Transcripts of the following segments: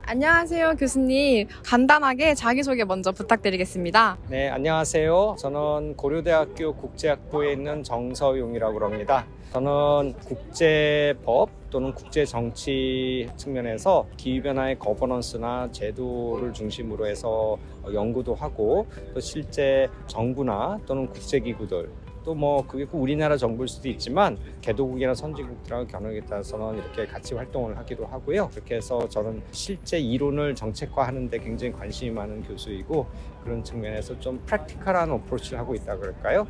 안녕하세요, 교수님. 간단하게 자기소개 먼저 부탁드리겠습니다. 네, 안녕하세요. 저는 고려대학교 국제학부에 있는 정서용이라고 합니다. 저는 국제법 또는 국제정치 측면에서 기후변화의 거버넌스나 제도를 중심으로 해서 연구도 하고, 또 실제 정부나 또는 국제기구들, 또 그게 꼭 우리나라 정부일 수도 있지만 개도국이나 선진국들하고 겨누에 따라서는 이렇게 같이 활동을 하기도 하고요. 그렇게 해서 저는 실제 이론을 정책화하는 데 굉장히 관심이 많은 교수이고, 그런 측면에서 좀 프랙티컬한 어프로치를 하고 있다 그럴까요?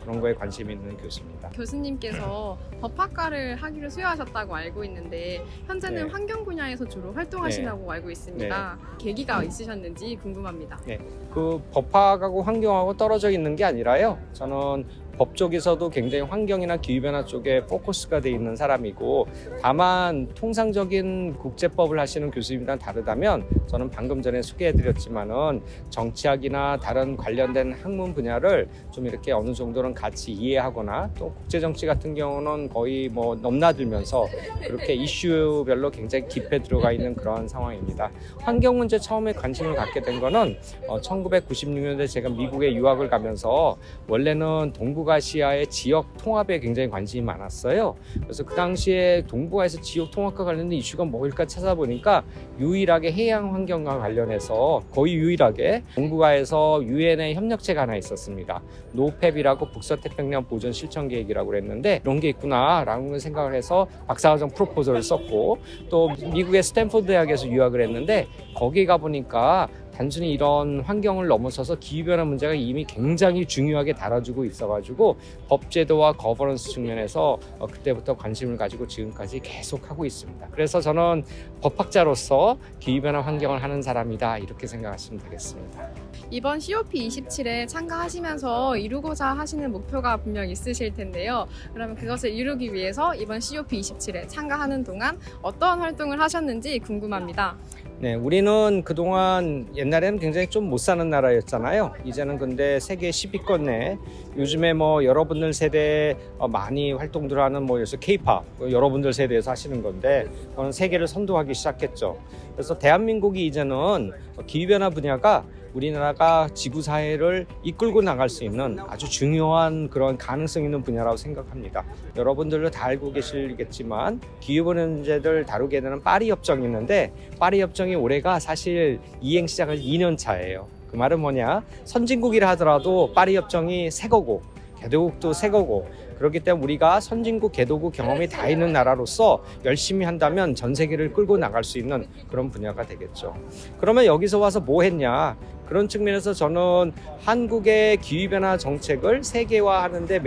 그런 거에 관심이 있는 교수입니다. 교수님께서 법학과를 하기로 수여하셨다고 알고 있는데 현재는 네. 환경 분야에서 주로 활동하시다고 알고 있습니다. 계기가 있으셨는지 궁금합니다. 네, 그 법학하고 환경하고 떨어져 있는 게 아니라요. 저는 법 쪽에서도 굉장히 환경이나 기후변화 쪽에 포커스가 돼 있는 사람이고, 다만 통상적인 국제법을 하시는 교수님이랑 다르다면, 저는 방금 전에 소개해드렸지만은 정치학이나 다른 관련된 학문 분야를 좀 이렇게 어느 정도는 같이 이해하거나, 또 국제정치 같은 경우는 거의 넘나들면서 그렇게 이슈별로 굉장히 깊이 들어가 있는 그런 상황입니다. 환경 문제 처음에 관심을 갖게 된 거는 1996년도에 제가 미국에 유학을 가면서 원래는 동북아시아의 지역 통합에 굉장히 관심이 많았어요. 그래서 그 당시에 동북아에서 지역 통합과 관련된 이슈가 뭐일까 찾아보니까 유일하게 해양 환경과 관련해서 거의 유일하게 동북아에서 유엔의 협력체가 하나 있었습니다. 노펩이라고 북서태평양 보전 실천 계획이라고 그랬는데, 이런 게 있구나라는 생각을 해서 박사과정 프로포저를 썼고, 또 미국의 스탠포드 대학에서 유학을 했는데, 거기 가보니까 단순히 이런 환경을 넘어서서 기후변화 문제가 이미 굉장히 중요하게 다뤄지고 있어가지고 법제도와 거버넌스 측면에서 그때부터 관심을 가지고 지금까지 계속 하고 있습니다. 그래서 저는 법학자로서 기후변화 환경을 하는 사람이다, 이렇게 생각하시면 되겠습니다. 이번 COP27에 참가하시면서 이루고자 하시는 목표가 분명 있으실 텐데요. 그러면 그것을 이루기 위해서 이번 COP27에 참가하는 동안 어떤 활동을 하셨는지 궁금합니다. 네, 우리는 그동안 옛날에는 굉장히 좀 못 사는 나라였잖아요. 이제는 근데 세계 10위권 내에 요즘에 여러분들 세대에 많이 활동들 하는 요새 K-pop, 여러분들 세대에서 하시는 건데, 그건 세계를 선도하기 시작했죠. 그래서 대한민국이 이제는 기후변화 분야가 우리나라가 지구사회를 이끌고 나갈 수 있는 아주 중요한 그런 가능성 있는 분야라고 생각합니다. 여러분들도 다 알고 계시겠지만 기후변화 문제를 다루게 되는 파리 협정이 있는데, 파리 협정이 올해가 사실 이행 시작한 2년 차예요. 그 말은 뭐냐, 선진국이라 하더라도 파리 협정이 새 거고 개도국도 새 거고, 그렇기 때문에 우리가 선진국, 개도국 경험이 다 있는 나라로서 열심히 한다면 전 세계를 끌고 나갈 수 있는 그런 분야가 되겠죠. 그러면 여기서 와서 뭐 했냐? 그런 측면에서 저는 한국의 기후변화 정책을 세계화하는데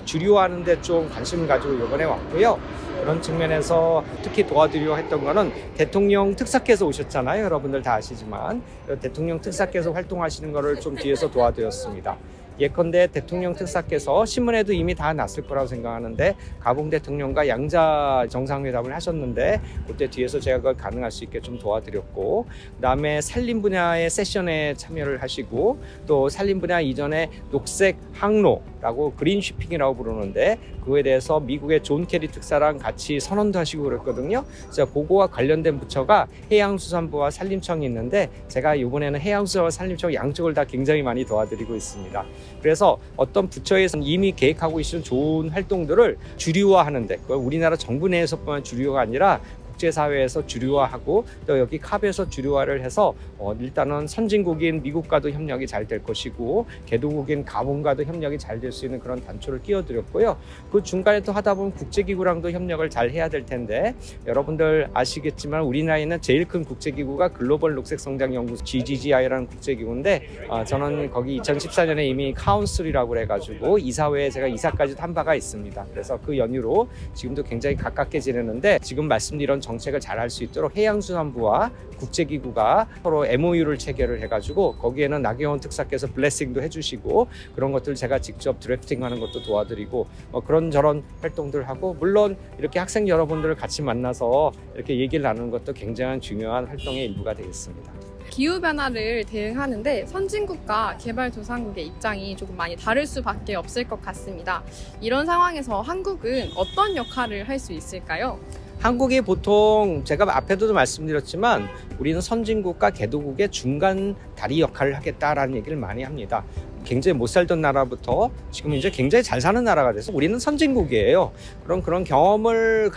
주류화하는데 좀 관심을 가지고 이번에 왔고요. 그런 측면에서 특히 도와드리려 했던 거는 대통령 특사께서 오셨잖아요. 여러분들 다 아시지만 대통령 특사께서 활동하시는 거를 좀 뒤에서 도와드렸습니다. 예컨대 대통령 특사께서 신문에도 이미 다 났을 거라고 생각하는데, 가봉 대통령과 양자 정상회담을 하셨는데, 그때 뒤에서 제가 그걸 가능할 수 있게 좀 도와드렸고, 그 다음에 산림 분야의 세션에 참여를 하시고, 또 산림 분야 이전에 녹색 항로라고 그린 쉬핑이라고 부르는데, 그거에 대해서 미국의 존 캐리 특사랑 같이 선언도 하시고 그랬거든요. 그래서 그거와 관련된 부처가 해양수산부와 산림청이 있는데, 제가 이번에는 해양수산부와 산림청 양쪽을 다 굉장히 많이 도와드리고 있습니다. 그래서 어떤 부처에서 이미 계획하고 있는 좋은 활동들을 주류화하는데, 그걸 우리나라 정부 내에서뿐만 주류화가 아니라 국제사회에서 주류화하고, 또 여기 캅에서 주류화를 해서 일단은 선진국인 미국과도 협력이 잘 될 것이고, 개도국인 가본과도 협력이 잘 될 수 있는 그런 단초를 끼워드렸고요. 그 중간에 또 하다 보면 국제기구랑도 협력을 잘 해야 될 텐데, 여러분들 아시겠지만 우리나라에는 제일 큰 국제기구가 글로벌 녹색성장연구소 GGGI라는 국제기구인데, 저는 거기 2014년에 이미 카운슬이라고 해가지고 이사회에 제가 이사까지도 한 바가 있습니다. 그래서 그 연유로 지금도 굉장히 가깝게 지내는데, 지금 말씀드린 정책을 잘 할 수 있도록 해양수산부와 국제기구가 서로 MOU를 체결을 해가지고, 거기에는 나경원 특사께서 블레싱도 해주시고, 그런 것들 제가 직접 드래프팅하는 것도 도와드리고, 그런저런 활동들 하고, 물론 이렇게 학생 여러분들을 같이 만나서 이렇게 얘기를 나누는 것도 굉장히 중요한 활동의 일부가 되겠습니다. 기후변화를 대응하는데 선진국과 개발도상국의 입장이 조금 많이 다를 수밖에 없을 것 같습니다. 이런 상황에서 한국은 어떤 역할을 할 수 있을까요? 한국이 보통 제가 앞에도 말씀드렸지만 우리는 선진국과 개도국의 중간 다리 역할을 하겠다라는 얘기를 많이 합니다. 굉장히 못 살던 나라부터 지금 이제 굉장히 잘 사는 나라가 돼서 우리는 선진국이에요. 그런 경험을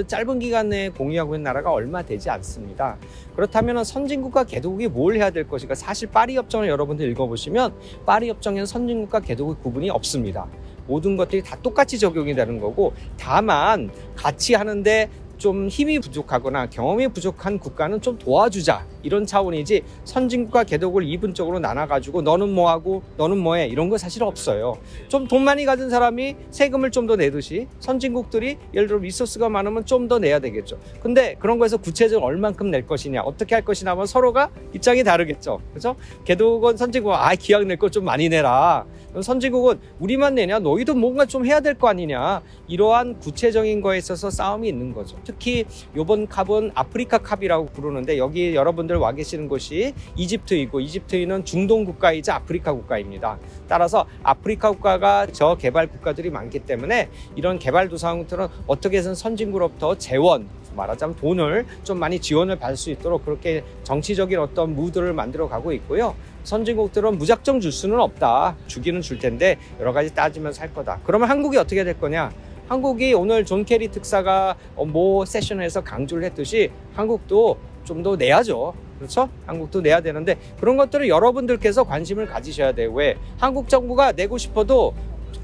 짧은 기간 내에 공유하고 있는 나라가 얼마 되지 않습니다. 그렇다면 선진국과 개도국이 뭘 해야 될 것인가? 사실 파리 협정을 여러분들 읽어보시면 파리 협정에는 선진국과 개도국 구분이 없습니다. 모든 것들이 다 똑같이 적용이 되는 거고, 다만 같이 하는데 좀 힘이 부족하거나 경험이 부족한 국가는 좀 도와주자, 이런 차원이지 선진국과 개도국을 이분적으로 나눠가지고 너는 뭐하고 너는 뭐해, 이런 거 사실 없어요. 좀 돈 많이 가진 사람이 세금을 좀 더 내듯이 선진국들이 예를 들어 리소스가 많으면 좀 더 내야 되겠죠. 근데 그런 거에서 구체적으로 얼만큼 낼 것이냐, 어떻게 할 것이냐 하면 서로가 입장이 다르겠죠. 그렇죠? 개도국은 선진국은 기왕 낼 거 좀 많이 내라. 선진국은 우리만 내냐, 너희도 뭔가 좀 해야 될 거 아니냐, 이러한 구체적인 거에 있어서 싸움이 있는 거죠. 특히 이번 컵은 아프리카 컵이라고 부르는데, 여기 여러분들 와 계시는 곳이 이집트이고, 이집트는 중동 국가이자 아프리카 국가입니다. 따라서 아프리카 국가가 저개발 국가들이 많기 때문에 이런 개발도상국들은 어떻게 해서는 선진국으로부터 재원, 말하자면 돈을 좀 많이 지원을 받을 수 있도록 그렇게 정치적인 어떤 무드를 만들어 가고 있고요. 선진국들은 무작정 줄 수는 없다. 주기는 줄 텐데 여러 가지 따지면서 할 거다. 그러면 한국이 어떻게 될 거냐? 한국이 오늘 존 케리 특사가 모 세션에서 강조를 했듯이 한국도 좀 더 내야죠. 그렇죠? 한국도 내야 되는데 그런 것들을 여러분들께서 관심을 가지셔야 돼요. 왜? 한국 정부가 내고 싶어도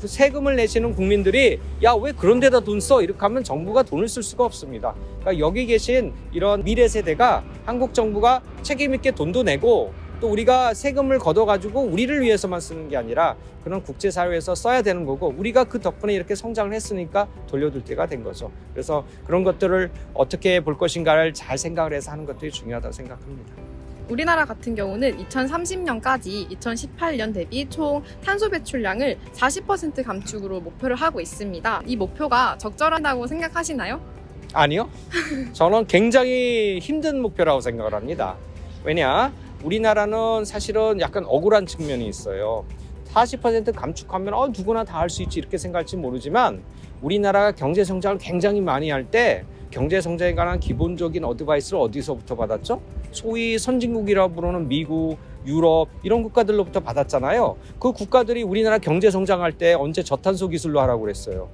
그 세금을 내시는 국민들이 야, 왜 그런 데다 돈 써? 이렇게 하면 정부가 돈을 쓸 수가 없습니다. 그러니까 여기 계신 이런 미래 세대가 한국 정부가 책임 있게 돈도 내고 또 우리가 세금을 걷어가지고 우리를 위해서만 쓰는 게 아니라 그런 국제사회에서 써야 되는 거고, 우리가 그 덕분에 이렇게 성장을 했으니까 돌려줄 때가 된 거죠. 그래서 그런 것들을 어떻게 볼 것인가를 잘 생각을 해서 하는 것들이 중요하다고 생각합니다. 우리나라 같은 경우는 2030년까지 2018년 대비 총 탄소 배출량을 40% 감축으로 목표를 하고 있습니다. 이 목표가 적절하다고 생각하시나요? 아니요. 저는 굉장히 힘든 목표라고 생각을 합니다. 왜냐? 우리나라는 사실은 약간 억울한 측면이 있어요. 40% 감축하면 누구나 다 할 수 있지 이렇게 생각할지 모르지만, 우리나라가 경제 성장을 굉장히 많이 할 때 경제 성장에 관한 기본적인 어드바이스를 어디서부터 받았죠? 소위 선진국이라고 부르는 미국, 유럽 이런 국가들로부터 받았잖아요. 그 국가들이 우리나라 경제 성장할 때 언제 저탄소 기술로 하라고 그랬어요.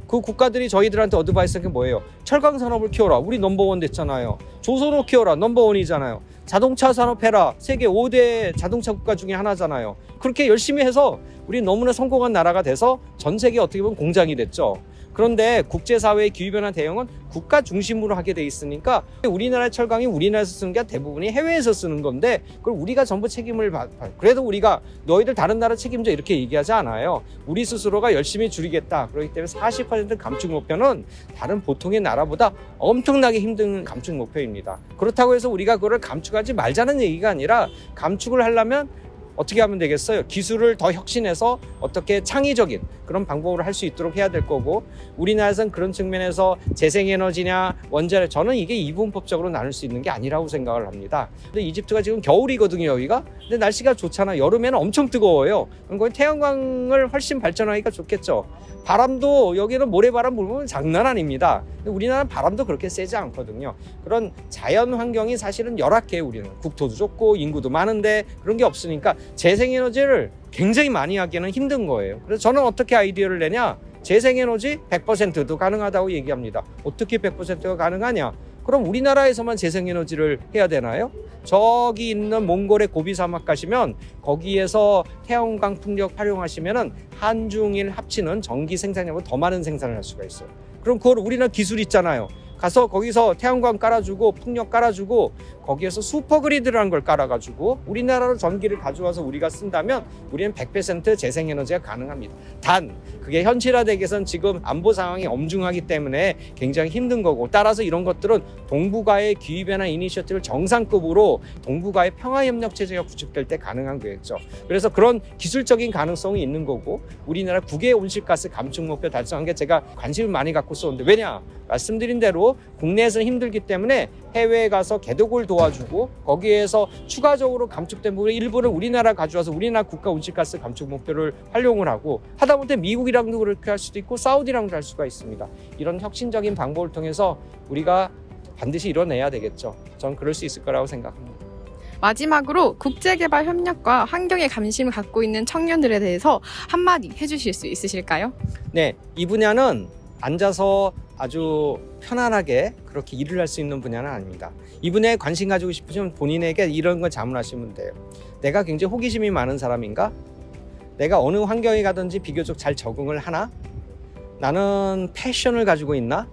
그 국가들이 저희들한테 어드바이스한 게 뭐예요? 철강 산업을 키워라. 우리 넘버원 됐잖아요. 조선업 키워라. 넘버원이잖아요. 자동차 산업 해라. 세계 5대 자동차 국가 중에 하나잖아요. 그렇게 열심히 해서 우리 너무나 성공한 나라가 돼서 전 세계 어떻게 보면 공장이 됐죠. 그런데 국제사회의 기후변화 대응은 국가 중심으로 하게 돼 있으니까 우리나라의 철강이 우리나라에서 쓰는 게 대부분이 해외에서 쓰는 건데 그걸 우리가 전부 책임을 그래도 우리가 너희들 다른 나라 책임져 이렇게 얘기하지 않아요. 우리 스스로가 열심히 줄이겠다. 그렇기 때문에 40% 감축 목표는 다른 보통의 나라보다 엄청나게 힘든 감축 목표입니다. 그렇다고 해서 우리가 그거를 감축하지 말자는 얘기가 아니라, 감축을 하려면 어떻게 하면 되겠어요? 기술을 더 혁신해서 어떻게 창의적인 그런 방법으로 할 수 있도록 해야 될 거고, 우리나라에서는 그런 측면에서 재생에너지냐 원자력, 저는 이게 이분법적으로 나눌 수 있는 게 아니라고 생각을 합니다. 근데 이집트가 지금 겨울이거든요, 여기가. 근데 날씨가 좋잖아. 여름에는 엄청 뜨거워요. 그럼 거기 태양광을 훨씬 발전하니까 좋겠죠. 바람도 여기는 모래바람 불면 장난 아닙니다. 근데 우리나라는 바람도 그렇게 세지 않거든요. 그런 자연 환경이 사실은 열악해요. 우리는 국토도 좁고 인구도 많은데 그런 게 없으니까 재생에너지를 굉장히 많이 하기는 힘든 거예요. 그래서 저는 어떻게 아이디어를 내냐? 재생에너지 100%도 가능하다고 얘기합니다. 어떻게 100%가 가능하냐? 그럼 우리나라에서만 재생에너지를 해야 되나요? 저기 있는 몽골의 고비 사막 가시면 거기에서 태양광 풍력 활용하시면은 한중일 합치는 전기 생산량보다 더 많은 생산을 할 수가 있어요. 그럼 그걸 우리나라 기술 있잖아요. 가서 거기서 태양광 깔아주고 풍력 깔아주고 거기에서 슈퍼그리드라는 걸 깔아가지고 우리나라로 전기를 가져와서 우리가 쓴다면 우리는 100% 재생에너지가 가능합니다. 단 그게 현실화되기 위해서는 지금 안보 상황이 엄중하기 때문에 굉장히 힘든 거고, 따라서 이런 것들은 동북아의 기후변화 이니셔티브를 정상급으로 동북아의 평화협력체제가 구축될 때 가능한 거겠죠. 그래서 그런 기술적인 가능성이 있는 거고, 우리나라 국외 온실가스 감축 목표 달성한 게 제가 관심을 많이 갖고 있었는데, 왜냐? 말씀드린 대로 국내에서는 힘들기 때문에 해외에 가서 개독을 도와주고 거기에서 추가적으로 감축된 부분 일부를 우리나라 가져와서 우리나라 국가 온실가스 감축 목표를 활용을 하고 하다못해 미국이랑도 그렇게 할 수도 있고 사우디랑도 할 수가 있습니다. 이런 혁신적인 방법을 통해서 우리가 반드시 이뤄내야 되겠죠. 전 그럴 수 있을 거라고 생각합니다. 마지막으로 국제개발협력과 환경에 관심을 갖고 있는 청년들에 대해서 한마디 해주실 수 있으실까요? 네, 이 분야는 앉아서 아주 편안하게 그렇게 일을 할 수 있는 분야는 아닙니다. 이 분야에 관심 가지고 싶으시면 본인에게 이런 걸 자문하시면 돼요. 내가 굉장히 호기심이 많은 사람인가? 내가 어느 환경에 가든지 비교적 잘 적응을 하나? 나는 패션을 가지고 있나?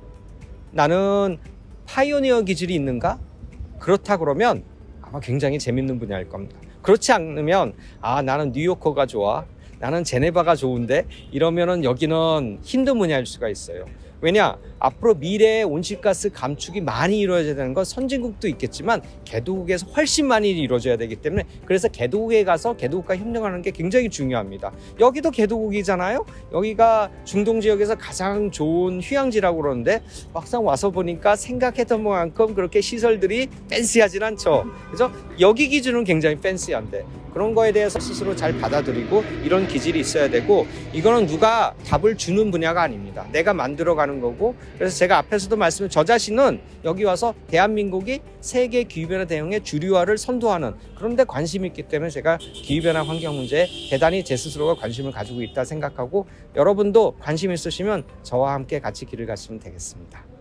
나는 파이오니어 기질이 있는가? 그렇다 그러면 아마 굉장히 재밌는 분야일 겁니다. 그렇지 않으면 나는 뉴요커가 좋아, 나는 제네바가 좋은데 이러면은 여기는 힘든 분야일 수가 있어요. 왜냐? 앞으로 미래의 온실가스 감축이 많이 이루어져야 되는 건 선진국도 있겠지만 개도국에서 훨씬 많이 이루어져야 되기 때문에 그래서 개도국에 가서 개도국과 협력하는 게 굉장히 중요합니다. 여기도 개도국이잖아요. 여기가 중동 지역에서 가장 좋은 휴양지라고 그러는데 막상 와서 보니까 생각했던 만큼 그렇게 시설들이 팬시하진 않죠. 그래서 여기 기준은 굉장히 팬시한데 그런 거에 대해서 스스로 잘 받아들이고 이런 기질이 있어야 되고 이거는 누가 답을 주는 분야가 아닙니다. 내가 만들어가는 거고 그래서 제가 앞에서도 말씀드린 저 자신은 여기 와서 대한민국이 세계 기후변화 대응의 주류화를 선도하는 그런 데 관심이 있기 때문에 제가 기후변화 환경 문제에 대단히 제 스스로가 관심을 가지고 있다 생각하고 여러분도 관심 있으시면 저와 함께 같이 길을 가시면 되겠습니다.